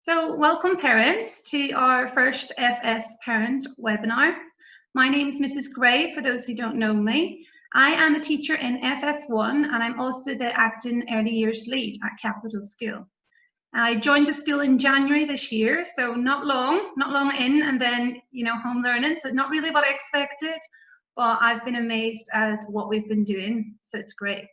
So welcome parents to our first FS parent webinar. My name is Mrs. Gray, for those who don't know me. I am a teacher in FS1 and I'm also the acting early years lead at Capital School. I joined the school in January this year, so not long in, and then, home learning, so not really what I expected, but I've been amazed at what we've been doing, so it's great.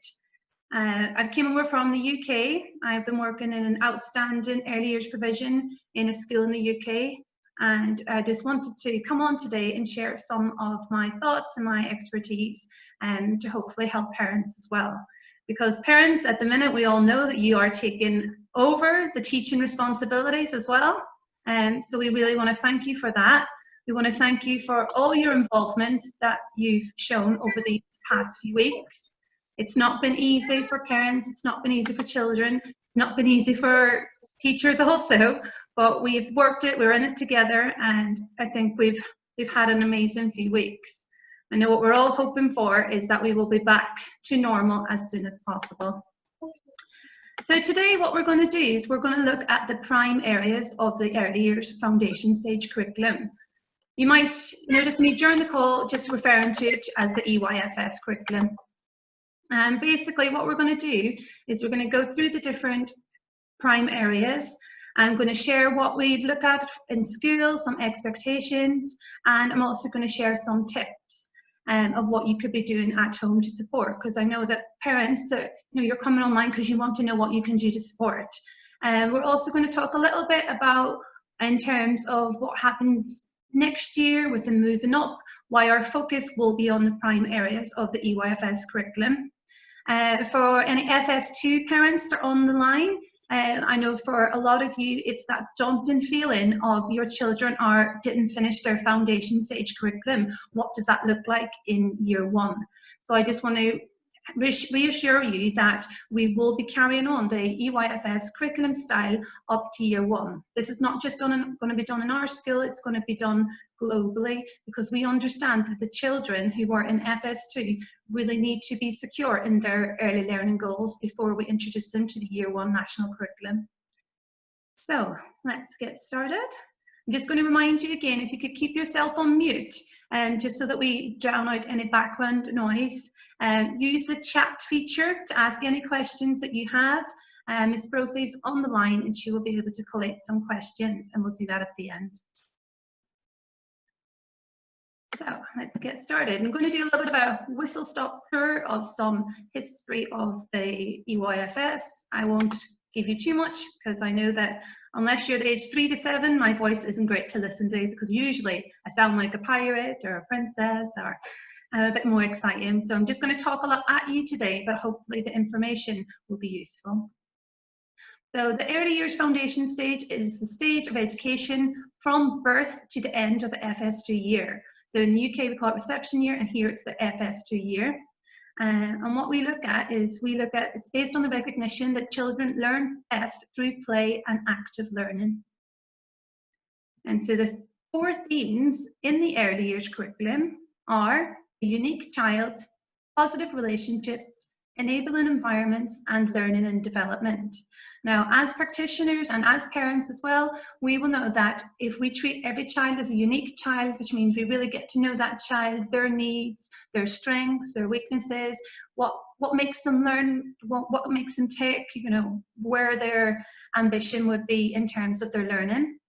I've come over from the UK. I've been working in an outstanding early years provision in a school in the UK, and I just wanted to come on today and share some of my thoughts and my expertise to hopefully help parents as well. Because parents, at the minute, we all know that you are taking over the teaching responsibilities as well. So we really want to thank you for that. We want to thank you for all your involvement that you've shown over these past few weeks. It's not been easy for parents, it's not been easy for children, it's not been easy for teachers also, but we've worked it, we're in it together, and I think we've had an amazing few weeks. I know what we're all hoping for is that we will be back to normal as soon as possible. So today what we're going to do is we're going to look at the prime areas of the early years foundation stage curriculum. You might notice me during the call just referring to it as the EYFS curriculum. And basically what we're going to do is we're going to go through the different prime areas. I'm going to share what we look at in school, some expectations, and I'm also going to share some tips of what you could be doing at home to support, because I know that parents, you're coming online because you want to know what you can do to support. We're also going to talk a little bit about in terms of what happens next year with the moving up, why our focus will be on the prime areas of the EYFS curriculum. For any FS2 parents that are on the line, I know for a lot of you it's that daunting feeling of your children didn't finish their foundation stage curriculum. What does that look like in year one? So I just want to reassure you that we will be carrying on the EYFS curriculum style up to year one. This is not just going to be done in our school, it's going to be done globally, because we understand that the children who are in FS2 really need to be secure in their early learning goals before we introduce them to the year one national curriculum. So let's get started. I'm just going to remind you again, if you could keep yourself on mute, just so that we drown out any background noise. Use the chat feature to ask any questions that you have. Ms. Brophy's on the line and she will be able to collate some questions, and we'll do that at the end. So let's get started. I'm going to do a little bit of a whistle-stop tour of some history of the EYFS. I won't give you too much because I know that unless you're the age 3 to 7, my voice isn't great to listen to, because usually I sound like a pirate or a princess or a bit more exciting. So I'm just going to talk a lot at you today, but hopefully the information will be useful. So the early years foundation stage is the stage of education from birth to the end of the FS2 year. So in the UK we call it reception year, and here it's the FS2 year. And what we look at is it's based on the recognition that children learn best through play and active learning. And so the 4 themes in the early years curriculum are the unique child, positive relationships, enabling environments, and learning and development. Now, as practitioners and as parents as well, we will know that if we treat every child as a unique child, which means we really get to know that child, their needs, their strengths, their weaknesses, what makes them learn, what makes them tick, where their ambition would be in terms of their learning.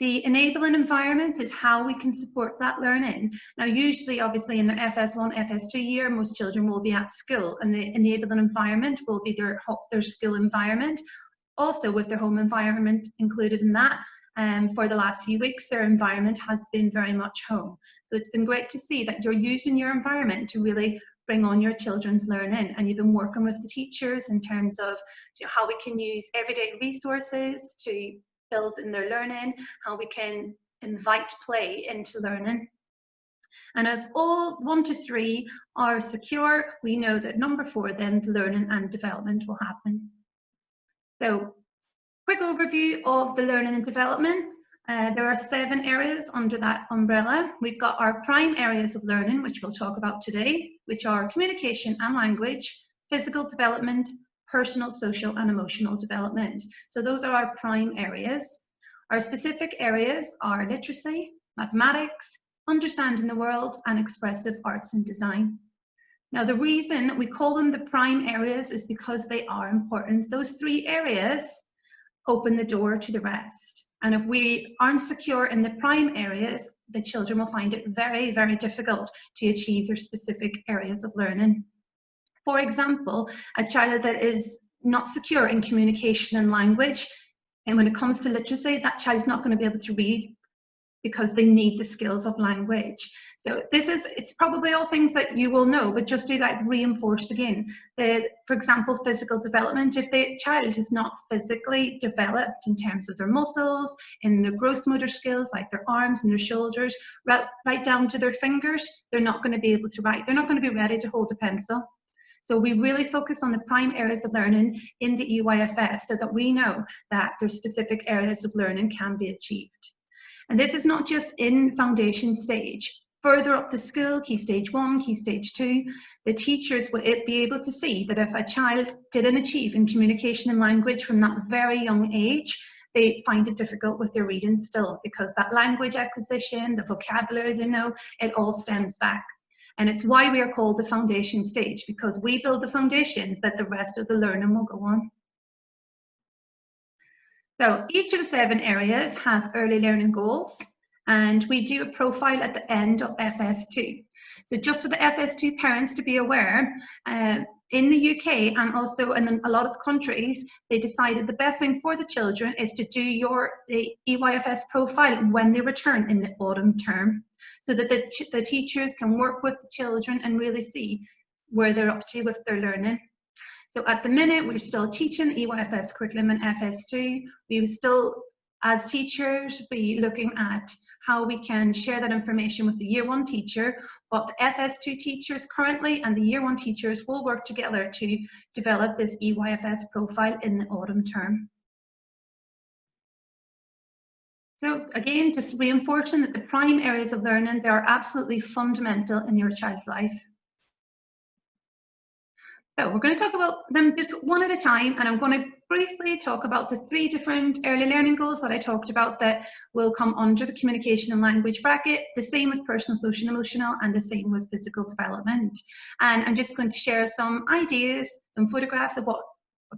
The enabling environment is how we can support that learning. Now, usually, obviously, in their FS1, FS2 year, most children will be at school, and the enabling environment will be their school environment, also with their home environment included in that. For the last few weeks, their environment has been very much home. So it's been great to see that you're using your environment to really bring on your children's learning, and you've been working with the teachers in terms of how we can use everyday resources to build in their learning, how we can invite play into learning. And if all 1 to 3 are secure, we know that number 4, then the learning and development will happen. So, quick overview of the learning and development. There are 7 areas under that umbrella. We've got our prime areas of learning, which we'll talk about today, which are communication and language, physical development, personal, social, and emotional development. So those are our prime areas. Our specific areas are literacy, mathematics, understanding the world, and expressive arts and design. Now, the reason we call them the prime areas is because they are important. Those 3 areas open the door to the rest. And if we aren't secure in the prime areas, the children will find it very, very difficult to achieve their specific areas of learning. For example, a child that is not secure in communication and language, and when it comes to literacy, that child is not going to be able to read because they need the skills of language. So it's probably all things that you will know, but just do that reinforce again. For example, physical development. If the child is not physically developed in terms of their muscles, in their gross motor skills, like their arms and their shoulders, right down to their fingers, they're not going to be able to write. They're not going to be ready to hold a pencil. So we really focus on the prime areas of learning in the EYFS so that we know that their specific areas of learning can be achieved. And this is not just in foundation stage. Further up the school, Key Stage 1, Key Stage 2, the teachers will be able to see that if a child didn't achieve in communication and language from that very young age, they find it difficult with their reading still, because that language acquisition, the vocabulary they know, it all stems back. And it's why we are called the foundation stage, because we build the foundations that the rest of the learning will go on. So each of the 7 areas have early learning goals, and we do a profile at the end of FS2. So just for the FS2 parents to be aware, in the UK and also in a lot of countries, they decided the best thing for the children is to do the EYFS profile when they return in the autumn term, so that the teachers can work with the children and really see where they're up to with their learning. So at the minute, we're still teaching EYFS curriculum in FS2. We would still, as teachers, be looking at how we can share that information with the Year 1 teacher, but the FS2 teachers currently and the Year 1 teachers will work together to develop this EYFS profile in the autumn term. So again, just reinforcing that the prime areas of learning, they are absolutely fundamental in your child's life. So we're going to talk about them just one at a time, and I'm going to briefly talk about the 3 different early learning goals that I talked about that will come under the communication and language bracket, the same with personal, social and emotional, and the same with physical development. And I'm just going to share some ideas, some photographs of what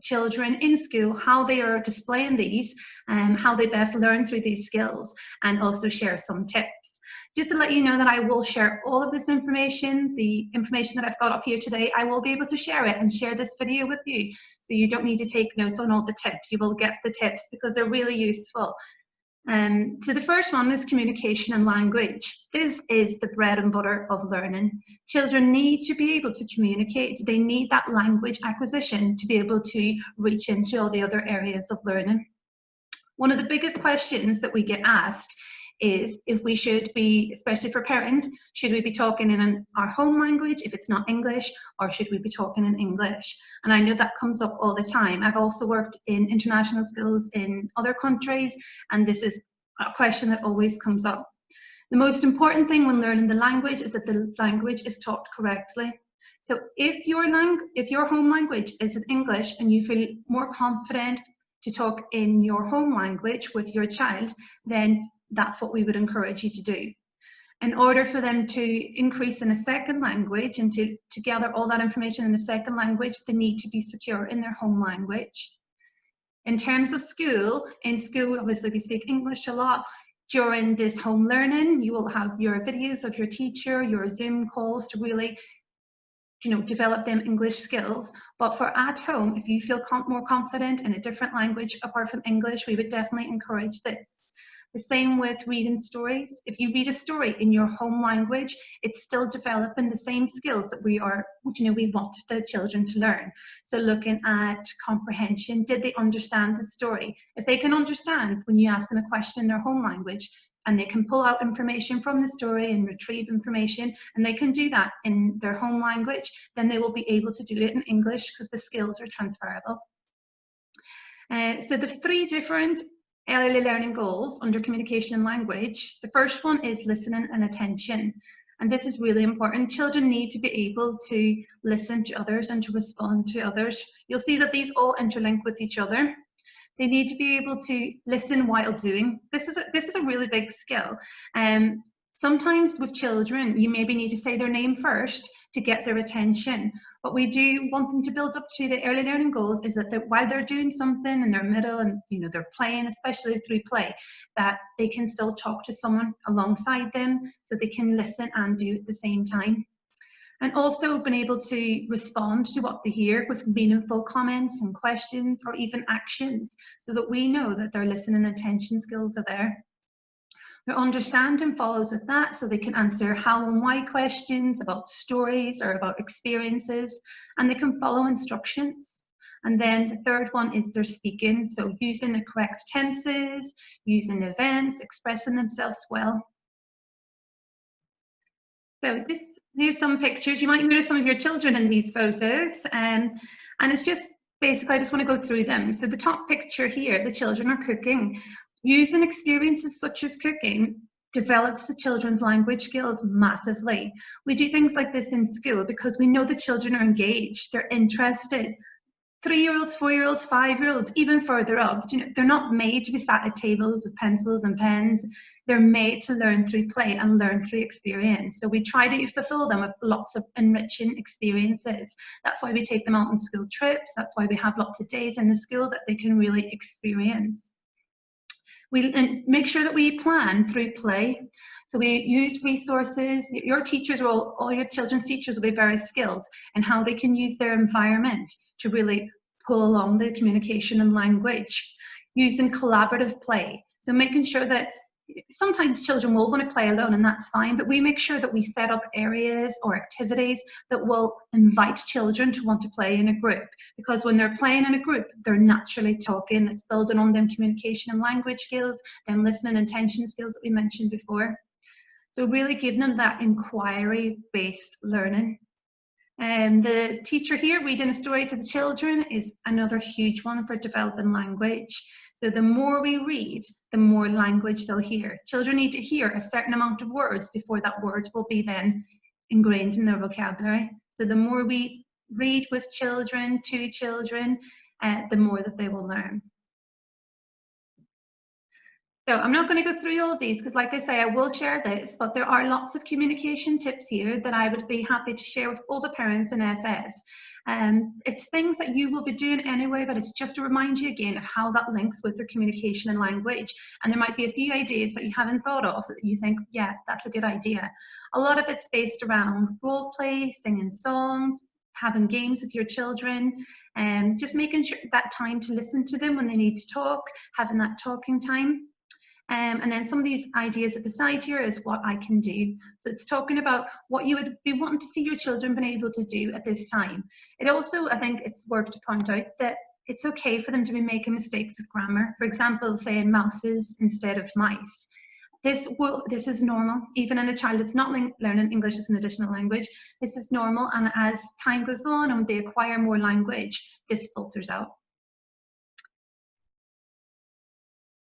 children in school, how they are displaying these and how they best learn through these skills, and also share some tips. Just to let you know that I will share all of this information, the information that I've got up here today, I will be able to share it and share this video with you. So you don't need to take notes on all the tips, you will get the tips because they're really useful. So the first one is communication and language. This is the bread and butter of learning. Children need to be able to communicate. They need that language acquisition to be able to reach into all the other areas of learning. One of the biggest questions that we get asked is if we should be, especially for parents, should we be talking in our home language if it's not English, or should we be talking in English? And I know that comes up all the time. I've also worked in international schools in other countries, and this is a question that always comes up. The most important thing when learning the language is that the language is taught correctly. So if your home language is in English and you feel more confident to talk in your home language with your child, then that's what we would encourage you to do. In order for them to increase in a second language and to gather all that information in a second language, they need to be secure in their home language. In terms of school, in school obviously we speak English a lot. During this home learning, you will have your videos of your teacher, your Zoom calls to really develop them English skills. But for at home, if you feel more confident in a different language apart from English, we would definitely encourage this. The same with reading stories. If you read a story in your home language, it's still developing the same skills that we want the children to learn. So looking at comprehension, did they understand the story? If they can understand when you ask them a question in their home language, and they can pull out information from the story and retrieve information, and they can do that in their home language, then they will be able to do it in English because the skills are transferable. So the 3 different early learning goals under communication and language. The first one is listening and attention. And this is really important. Children need to be able to listen to others and to respond to others. You'll see that these all interlink with each other. They need to be able to listen while doing. This is a really big skill. Sometimes with children, you maybe need to say their name first to get their attention. What we do want them to build up to the early learning goals is that while they're doing something in their middle and they're playing, especially through play, that they can still talk to someone alongside them so they can listen and do at the same time. And also been able to respond to what they hear with meaningful comments and questions or even actions so that we know that their listening and attention skills are there. Their understanding follows with that, so they can answer how and why questions about stories or about experiences, and they can follow instructions. And then the third one is their speaking, so using the correct tenses, using events, expressing themselves well. So here's some pictures. You might notice some of your children in these photos, and it's just basically, I just want to go through them. So the top picture here, the children are cooking. Using experiences such as cooking develops the children's language skills massively. We do things like this in school because we know the children are engaged, they're interested. 3-year-olds, 4-year-olds, 5-year-olds, even further up, they're not made to be sat at tables with pencils and pens. They're made to learn through play and learn through experience. So we try to fulfill them with lots of enriching experiences. That's why we take them out on school trips. That's why we have lots of days in the school that they can really experience. We make sure that we plan through play. So we use resources. Your teachers, all your children's teachers will be very skilled in how they can use their environment to really pull along the communication and language. Using collaborative play. So making sure that sometimes children will want to play alone, and that's fine, but we make sure that we set up areas or activities that will invite children to want to play in a group, because when they're playing in a group, they're naturally talking. It's building on them communication and language skills, them listening and attention skills that we mentioned before. So really give them that inquiry-based learning. The teacher here reading a story to the children is another huge one for developing language. So the more we read, the more language they'll hear. Children need to hear a certain amount of words before that word will be then ingrained in their vocabulary. So the more we read with children, to children, the more that they will learn. So I'm not going to go through all of these because, like I say, I will share this, but there are lots of communication tips here that I would be happy to share with all the parents in FS. It's things that you will be doing anyway, but it's just to remind you again of how that links with their communication and language. And there might be a few ideas that you haven't thought of that you think, yeah, that's a good idea. A lot of it's based around role play, singing songs, having games with your children, and just making sure that time to listen to them when they need to talk, having that talking time. And then some of these ideas at the side here is what I can do. So it's talking about what you would be wanting to see your children being able to do at this time. It also, I think it's worth to point out that it's okay for them to be making mistakes with grammar. For example, saying mouses instead of mice. This is normal, even in a child that's not learning English as an additional language. This is normal, and as time goes on and they acquire more language, this filters out.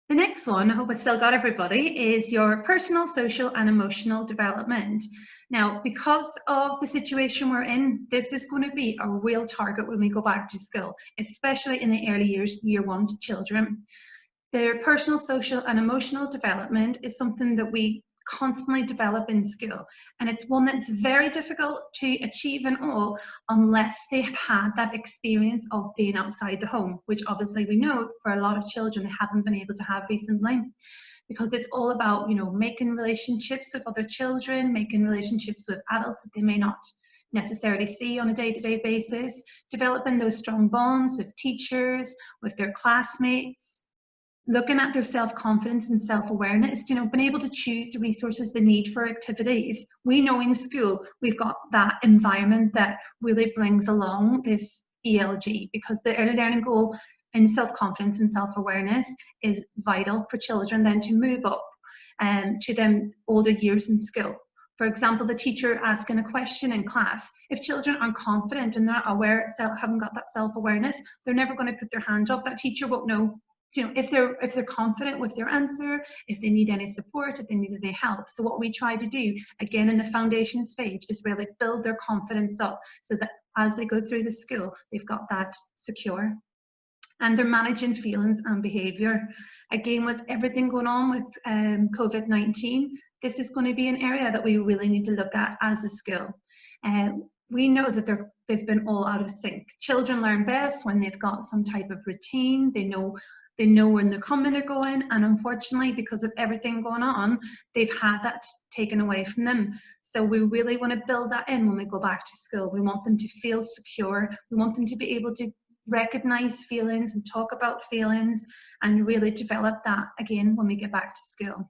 The next one, I hope I still got everybody, is your personal, social and emotional development. Now, because of the situation we're in, this is going to be a real target when we go back to school, especially in the early years, year 1 children. Their personal, social and emotional development is something that we constantly develop in school, and it's one that's very difficult to achieve in all unless they have had that experience of being outside the home, which obviously we know for a lot of children they haven't been able to have recently, because it's all about, you know, making relationships with other children, making relationships with adults that they may not necessarily see on a day-to-day basis, developing those strong bonds with teachers, with their classmates, looking at their self-confidence and self-awareness, you know, being able to choose the resources they need for activities. We know in school we've got that environment that really brings along this ELG, because the early learning goal in self-confidence and self-awareness is vital for children then to move up to them older years in school. For example, the teacher asking a question in class, if children aren't confident and they're not aware, haven't got that self-awareness, they're never going to put their hand up. That teacher won't know, you know, if they're confident with their answer, if they need any support, if they need any help. So what we try to do, again, in the foundation stage, is really build their confidence up so that as they go through the school, they've got that secure. and they're managing feelings and behaviour. Again, with everything going on with COVID-19, this is going to be an area that we really need to look at as a school. We know that they've been all out of sync. Children learn best when they've got some type of routine. They know when they're coming or going, and unfortunately, because of everything going on, they've had that taken away from them. So we really want to build that in when we go back to school. We want them to feel secure. We want them to be able to recognize feelings and talk about feelings and really develop that again when we get back to school.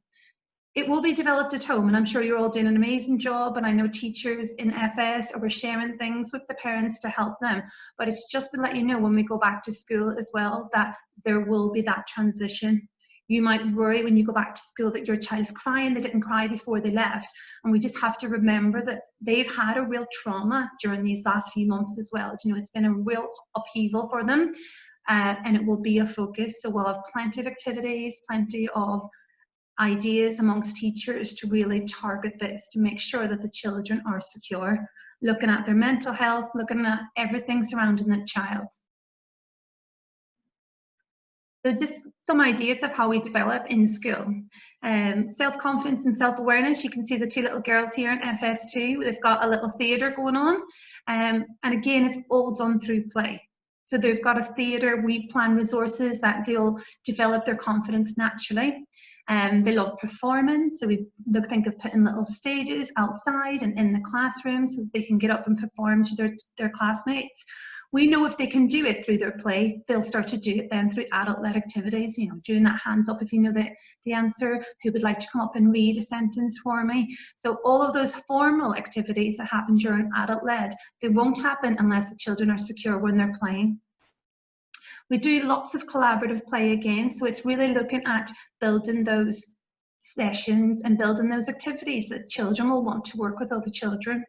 It will be developed at home, and I'm sure you're all doing an amazing job, and I know teachers in FS are sharing things with the parents to help them, but it's just to let you know when we go back to school as well that there will be that transition. You might worry when you go back to school that your child's crying, they didn't cry before they left, and we just have to remember that they've had a real trauma during these last few months as well. You know, it's been a real upheaval for them, and it will be a focus, so we'll have plenty of activities, plenty of ideas amongst teachers to really target this, to make sure that the children are secure, looking at their mental health, looking at everything surrounding that child. So just some ideas of how we develop in school. Self-confidence and self-awareness. You can see the two little girls here in FS2. They've got a little theatre going on. And again, it's all done through play. So they've got a theatre, we plan resources that they'll develop their confidence naturally. They love performance, so we think of putting little stages outside and in the classroom so that they can get up and perform to their classmates. We know if they can do it through their play, they'll start to do it then through adult-led activities, you know, doing that hands up if you know the answer, who would like to come up and read a sentence for me. So all of those formal activities that happen during adult-led, they won't happen unless the children are secure when they're playing. We do lots of collaborative play again, so it's really looking at building those sessions and building those activities that children will want to work with other children.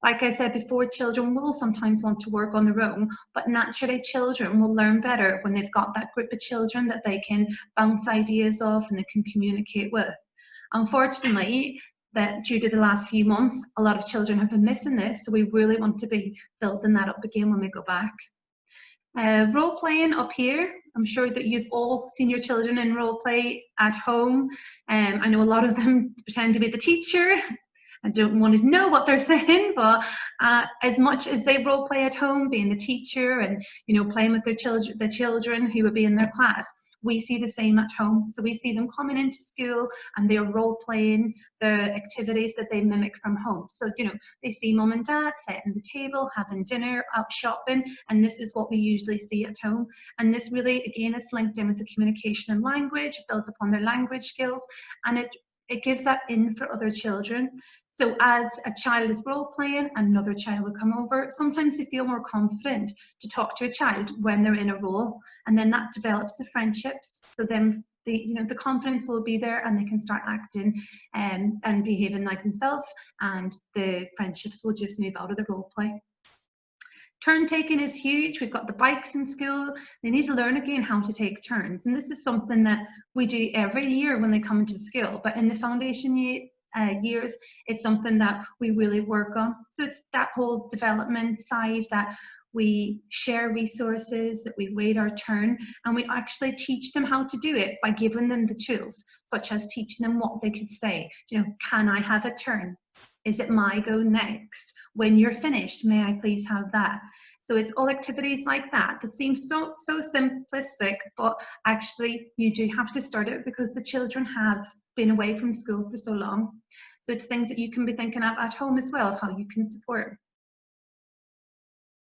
Like I said before, children will sometimes want to work on their own, but naturally children will learn better when they've got that group of children that they can bounce ideas off and they can communicate with. Unfortunately, that due to the last few months, a lot of children have been missing this, so we really want to be building that up again when we go back. Role playing up here. I'm sure that you've all seen your children in role play at home. I know a lot of them pretend to be the teacher. I don't want to know what they're saying, but as much as they role play at home, being the teacher and playing with their children, the children who would be in their class, we see the same at home. So we see them coming into school and they're role playing the activities that they mimic from home. So they see mum and dad setting the table, having dinner, out shopping, and this is what we usually see at home. And this really, again, is linked in with the communication and language, builds upon their language skills, and it gives that in for other children. So as a child is role playing, another child will come over. Sometimes they feel more confident to talk to a child when they're in a role, and then that develops the friendships. So then the confidence will be there, and they can start acting and behaving like themselves, and the friendships will just move out of the role play. Turn taking is huge. We've got the bikes in school. They need to learn again how to take turns. And this is something that we do every year when they come into school. But in the foundation years, it's something that we really work on. So it's that whole development side that we share resources, that we wait our turn, and we actually teach them how to do it by giving them the tools, such as teaching them what they could say. Can I have a turn? Is it my go next? When you're finished, may I please have that? So it's all activities like that that seem so simplistic, but actually you do have to start it because the children have been away from school for so long. So it's things that you can be thinking of at home as well, of how you can support.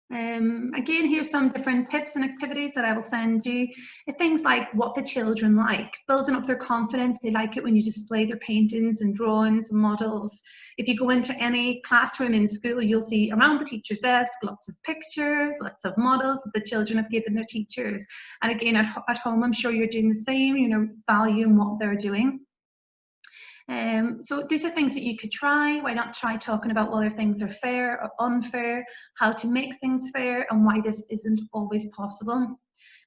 Again, here's some different tips and activities that I will send you. Things like what the children like, building up their confidence. They like it when you display their paintings and drawings and models. If you go into any classroom in school, you'll see around the teacher's desk lots of pictures, lots of models that the children have given their teachers. And again, at home, I'm sure you're doing the same, valuing what they're doing. So these are things that you could try. Why not try talking about whether things are fair or unfair, how to make things fair, and why this isn't always possible.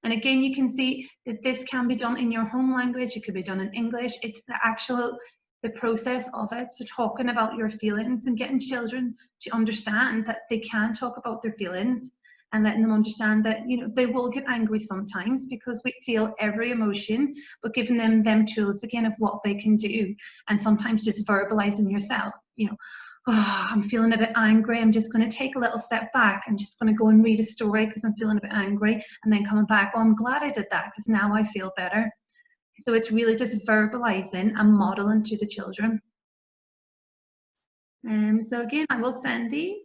And again, you can see that this can be done in your home language. It could be done in English. It's the process of it. So talking about your feelings and getting children to understand that they can talk about their feelings. and letting them understand that, you know, they will get angry sometimes because we feel every emotion, but giving them tools again of what they can do, and sometimes just verbalizing yourself, you know, oh, I'm feeling a bit angry, I'm just going to take a little step back, I'm just going to go and read a story because I'm feeling a bit angry, and then coming back, oh, I'm glad I did that because now I feel better. So it's really just verbalizing and modeling to the children. So again, I will send these.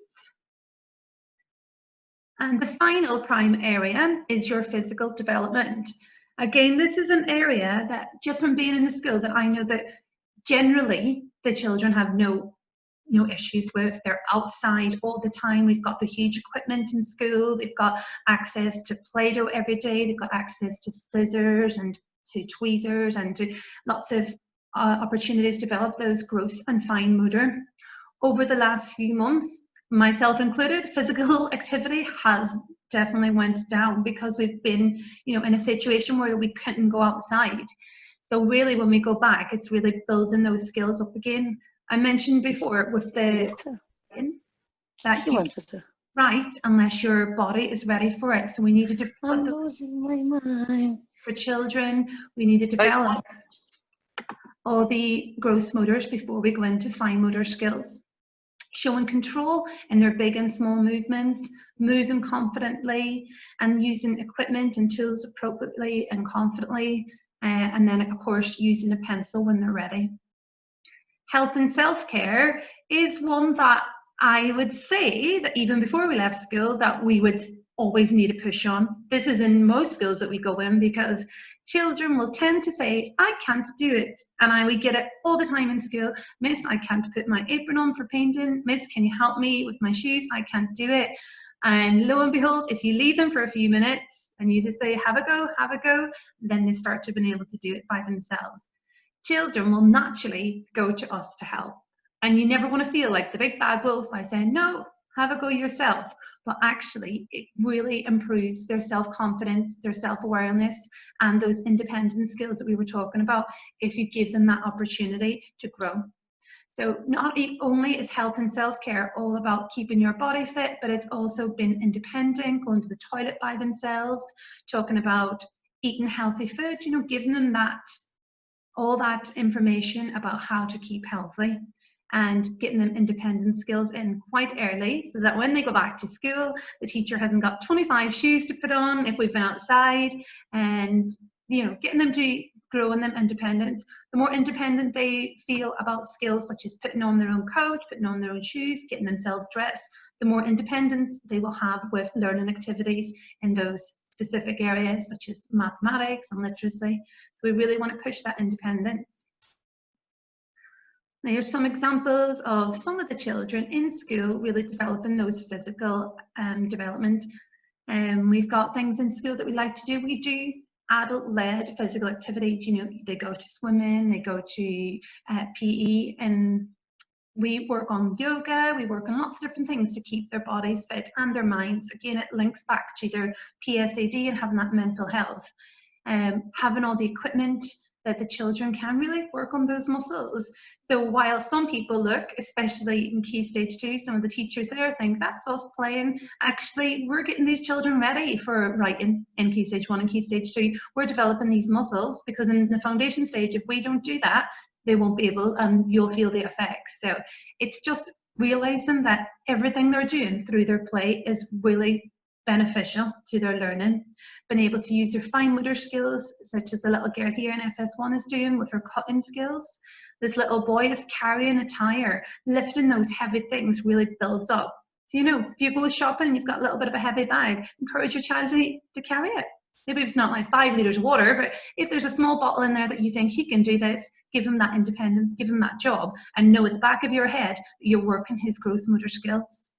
And the final prime area is your physical development. Again, this is an area that just from being in the school that I know that generally the children have no issues with. They're outside all the time. We've got the huge equipment in school. They've got access to Play-Doh every day. They've got access to scissors and to tweezers and to lots of opportunities to develop those gross and fine motor. Over the last few months, myself included, physical activity has definitely went down because we've been, you know, in a situation where we couldn't go outside. So really, when we go back, it's really building those skills up again. I mentioned before with the that you right unless your body is ready for it. So we needed to I'm losing my mind. For children, we need to develop all the gross motors before we go into fine motor skills. Showing control in their big and small movements, moving confidently and using equipment and tools appropriately and confidently, and then of course using a pencil when they're ready. Health and self-care is one that I would say that even before we left school that we would always need to push on. This is in most schools that we go in because children will tend to say, I can't do it. And we get it all the time in school. Miss, I can't put my apron on for painting. Miss, can you help me with my shoes? I can't do it. And lo and behold, if you leave them for a few minutes and you just say, have a go, then they start to be able to do it by themselves. Children will naturally go to us to help. And you never want to feel like the big bad wolf by saying, no, have a go yourself. But actually, it really improves their self-confidence, their self-awareness, and those independent skills that we were talking about if you give them that opportunity to grow. So not only is health and self-care all about keeping your body fit, but it's also been independent, going to the toilet by themselves, talking about eating healthy food, you know, giving them that all that information about how to keep healthy and getting them independent skills in quite early so that when they go back to school, the teacher hasn't got 25 shoes to put on if we've been outside, and, you know, getting them to grow in them independence. The more independent they feel about skills such as putting on their own coat, putting on their own shoes, getting themselves dressed, the more independence they will have with learning activities in those specific areas such as mathematics and literacy. So we really want to push that independence. Now, here's some examples of some of the children in school really developing those physical development. We've got things in school that we like to do. We do adult-led physical activities. You know, they go to swimming, they go to PE, and we work on yoga, we work on lots of different things to keep their bodies fit and their minds. Again, it links back to their PSAD and having that mental health. Having all the equipment that the children can really work on those muscles. So while some people look, especially in Key Stage 2, some of the teachers there think that's us playing, actually we're getting these children ready for writing in Key Stage 1 and Key Stage 2. We're developing these muscles because in the foundation stage, if we don't do that, they won't be able, and you'll feel the effects. So it's just realizing that everything they're doing through their play is really beneficial to their learning. Being able to use their fine motor skills, such as the little girl here in FS1 is doing with her cutting skills. This little boy is carrying a tire. Lifting those heavy things really builds up. So, you know, if you go shopping and you've got a little bit of a heavy bag, encourage your child to carry it. Maybe it's not like 5 litres of water, but if there's a small bottle in there that you think he can do this, give him that independence, give him that job, and know at the back of your head that you're working his gross motor skills.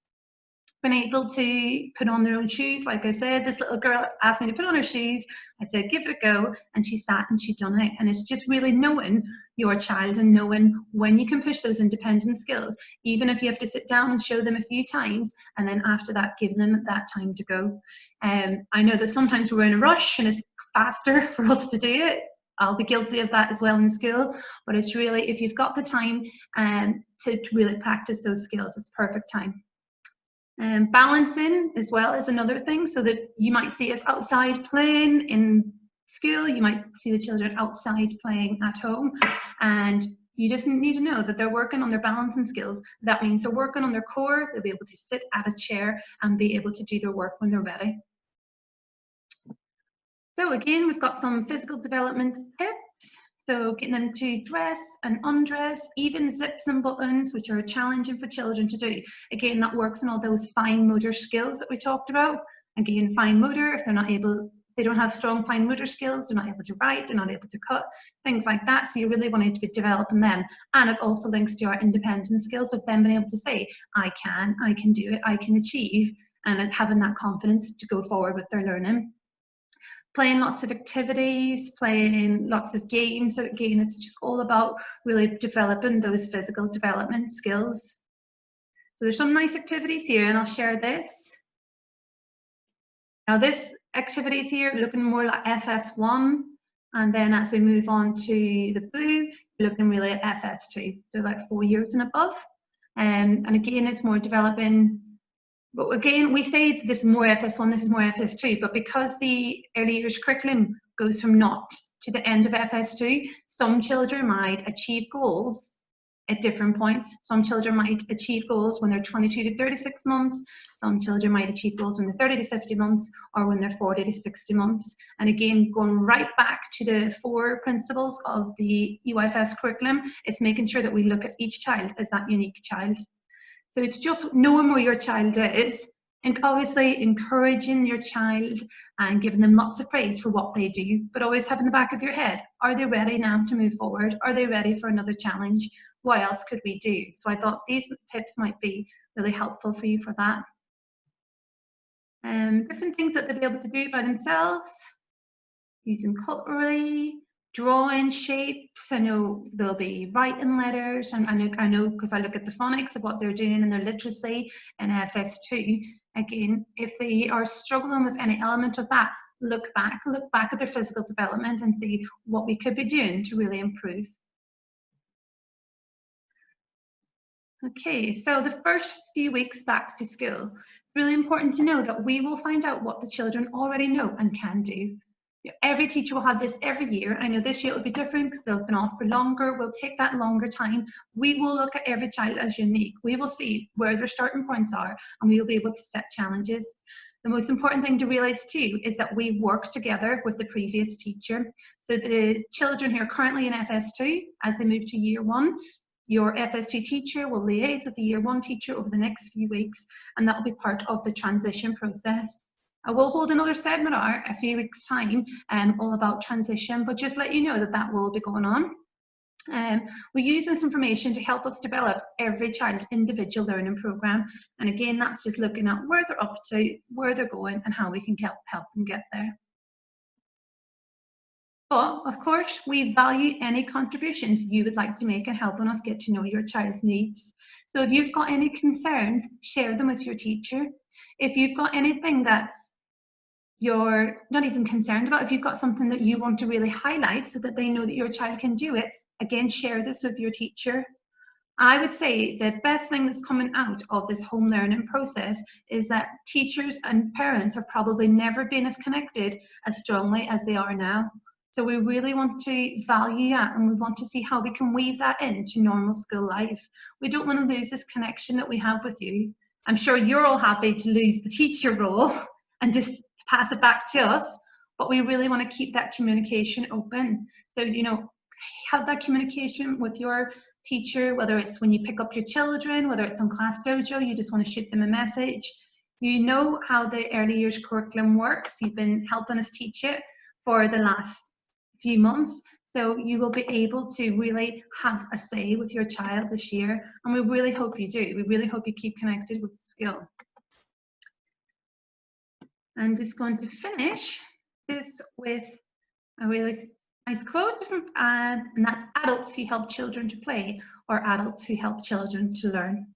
Been able to put on their own shoes. Like I said, this little girl asked me to put on her shoes. I said, give it a go, and she sat and she done it. And it's just really knowing your child and knowing when you can push those independent skills, even if you have to sit down and show them a few times, and then after that, give them that time to go. I know that sometimes we're in a rush and it's faster for us to do it. I'll be guilty of that as well in school, but it's really, if you've got the time to really practice those skills, it's perfect time. Balancing as well is another thing, so that you might see us outside playing in school, you might see the children outside playing at home, and you just need to know that they're working on their balancing skills. That means they're working on their core, they'll be able to sit at a chair and be able to do their work when they're ready. So again, we've got some physical development tips. So getting them to dress and undress, even zips and buttons, which are challenging for children to do. Again, that works on all those fine motor skills that we talked about. Again, fine motor, if they're not able, they don't have strong fine motor skills, they're not able to write, they're not able to cut, things like that. So you really want to be developing them. And it also links to our independent skills of them being able to say, I can do it, I can achieve, and having that confidence to go forward with their learning. Playing lots of activities, playing lots of games. So again, it's just all about really developing those physical development skills. So there's some nice activities here, and I'll share this. Now this activities here looking more like FS1, and then as we move on to the blue, looking really at FS2, so like 4 years and above. And again, it's more developing. But again, we say this is more FS1, this is more FS2, but because the early years curriculum goes from naught to the end of FS2, some children might achieve goals at different points. Some children might achieve goals when they're 22 to 36 months. Some children might achieve goals when they're 30 to 50 months, or when they're 40 to 60 months. And again, going right back to the 4 principles of the EYFS curriculum, it's making sure that we look at each child as that unique child. So it's just knowing where your child is, and obviously encouraging your child and giving them lots of praise for what they do, but always have in the back of your head, are they ready now to move forward? Are they ready for another challenge? What else could we do? So I thought these tips might be really helpful for you for that. Different things that they'll be able to do by themselves, using cutlery, drawing shapes. I know they'll be writing letters, and I know because I look at the phonics of what they're doing in their literacy in FS2. Again, if they are struggling with any element of that, look back at their physical development and see what we could be doing to really improve. Okay, so the first few weeks back to school, it's really important to know that we will find out what the children already know and can do. Every teacher will have this every year. I know this year it will be different because they've been off for longer. We'll take that longer time. We will look at every child as unique. We will see where their starting points are, and we will be able to set challenges. The most important thing to realize too is that we work together with the previous teacher. So the children who are currently in FS2, as they move to year 1, your FS2 teacher will liaise with the year 1 teacher over the next few weeks, and that will be part of the transition process. I will hold another seminar a few weeks' time all about transition, but just let you know that that will be going on. We use this information to help us develop every child's individual learning programme. And again, that's just looking at where they're up to, where they're going, and how we can help them get there. But of course, we value any contributions you would like to make in helping us get to know your child's needs. So if you've got any concerns, share them with your teacher. If you've got anything that you're not even concerned about, if you've got something that you want to really highlight so that they know that your child can do it, again, share this with your teacher. I would say the best thing that's coming out of this home learning process is that teachers and parents have probably never been as connected as strongly as they are now. So we really want to value that, and we want to see how we can weave that into normal school life. We don't want to lose this connection that we have with you. I'm sure you're all happy to lose the teacher role and just pass it back to us, but we really want to keep that communication open. So, you know, have that communication with your teacher, whether it's when you pick up your children, whether it's on Class Dojo, you just want to shoot them a message. You know how the early years curriculum works. You've been helping us teach it for the last few months, so you will be able to really have a say with your child this year, and we really hope you do. We really hope you keep connected with the skill. I'm just going to finish this with a really nice quote from and that's adults who help children to play, or adults who help children to learn.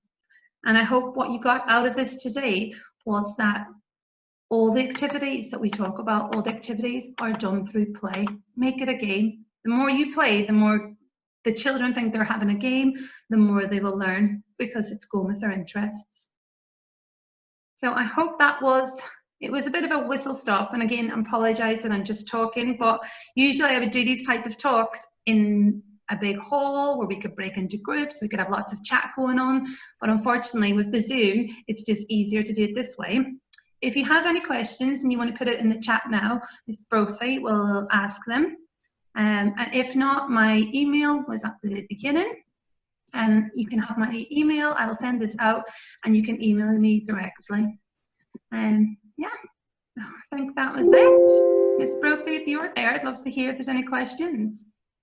And I hope what you got out of this today was that all the activities that we talk about, all the activities are done through play. Make it a game. The more you play, the more the children think they're having a game, the more they will learn, because it's going with their interests. So I hope that was, it was a bit of a whistle stop. And again, I apologize that I'm just talking, but usually I would do these type of talks in a big hall where we could break into groups, we could have lots of chat going on. But unfortunately with the Zoom, it's just easier to do it this way. If you have any questions and you want to put it in the chat now, Ms. Brophy will ask them. And if not, my email was at the beginning. And you can have my email, I will send it out and you can email me directly. Yeah, I think that was it. Ms. Brophy, if you're there, I'd love to hear if there's any questions.